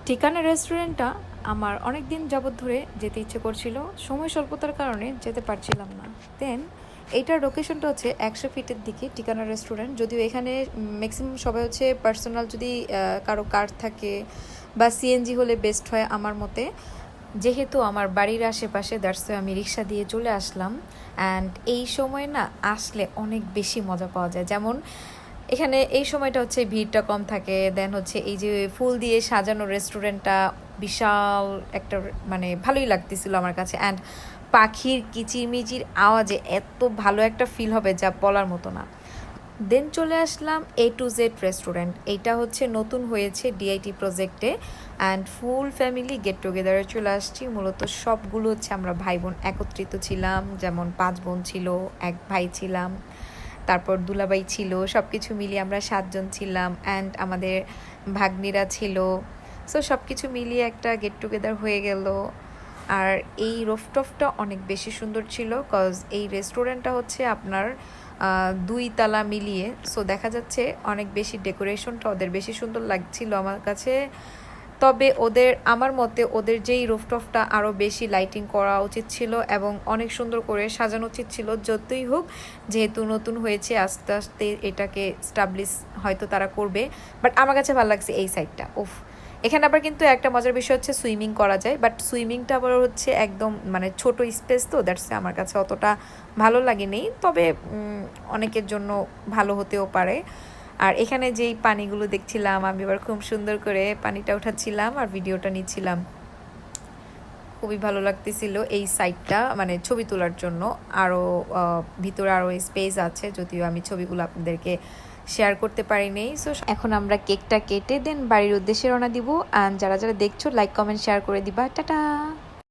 ঠিকানা রেস্টুরেন্টটা আমার অনেক দিন যাবৎ ধরে যেতে ইচ্ছে করছিল, সময় স্বল্পতার কারণে যেতে পারছিলাম না। দেন এইটার লোকেশনটা হচ্ছে 100 ফিটের দিকে ঠিকানা রেস্টুরেন্ট। যদিও এখানে ম্যাক্সিমাম সবাই হচ্ছে পার্সোনাল, যদি কারো কার থাকে বা সিএনজি হলে বেস্ট হয় আমার মতে। যেহেতু আমার বাড়ির আশেপাশে, দ্যাটস আমি রিক্সা দিয়ে চলে আসলাম। অ্যান্ড এই সময় না আসলে অনেক বেশি মজা পাওয়া যায়। যেমন এখানে এই সময়টা হচ্ছে ভিড়টা কম থাকে। দেন হচ্ছে এই যে ফুল দিয়ে সাজানো রেস্টুরেন্টটা বিশাল একটা, মানে ভালোই লাগতেছিল আমার কাছে। অ্যান্ড পাখির কিচিরমিচির আওয়াজে এত ভালো একটা ফিল হবে যা বলার মতো না। দেন চলে আসলাম A to Z রেস্টুরেন্ট। এইটা হচ্ছে নতুন হয়েছে ডিআইটি প্রজেক্টে। অ্যান্ড ফুল ফ্যামিলি গেট টুগেদারে চলে আসছি। মূলত সবগুলো হচ্ছে আমরা ভাই বোন একত্রিত ছিলাম। যেমন 5 বোন ছিল, এক ভাই ছিলাম, তারপর দুলাভাই ছিল, সব কিছু মিলিয়ে আমরা 7 জন ছিলাম। অ্যান্ড আমাদের ভাগ্নিরা ছিল। সো সব কিছু মিলিয়ে একটা গেট টুগেদার হয়ে গেল। আর এই রুফটপটা অনেক বেশি সুন্দর ছিল, কজ এই রেস্টুরেন্টটা হচ্ছে আপনার 2 তলা মিলিয়ে। সো দেখা যাচ্ছে অনেক বেশি ডেকোরেশনটা ওদের বেশি সুন্দর লাগছিল আমার কাছে। তবে আমার মতে ওদের যেই রুফটপটা আরও বেশি লাইটিং করা উচিত ছিল এবং অনেক সুন্দর করে সাজানো উচিত ছিল। যতই হোক, যেহেতু নতুন হয়েছে, আস্তে আস্তে এটাকে স্টাবলিশ হয়তো তারা করবে। বাট আমার কাছে ভালো লাগছে এই সাইডটা। উফ, এখানে আবার কিন্তু একটা মজার বিষয় হচ্ছে সুইমিং করা যায়। বাট সুইমিংটা আবার হচ্ছে একদম মানে ছোট স্পেস, তো দ্যাটস আমার কাছে অতটা ভালো লাগেনি। তবে অনেকের জন্য ভালো হতেও পারে। আর এখানে যেই পানিগুলো দেখছিলাম, আমি এবার খুব সুন্দর করে পানিটা উঠাচ্ছিলাম আর ভিডিওটা নিচ্ছিলাম। খুবই ভালো লাগতেছিল এই সাইডটা, মানে ছবি তোলার জন্য। আরও ভিতরে আরও স্পেস আছে, যদিও আমি ছবিগুলো আপনাদেরকে শেয়ার করতে পারিনি। সো এখন আমরা কেকটা কেটে দেন বাড়ির উদ্দেশ্যে রওনা দিব। আর যারা যারা দেখছো, লাইক কমেন্ট শেয়ার করে দিবা। টাটা।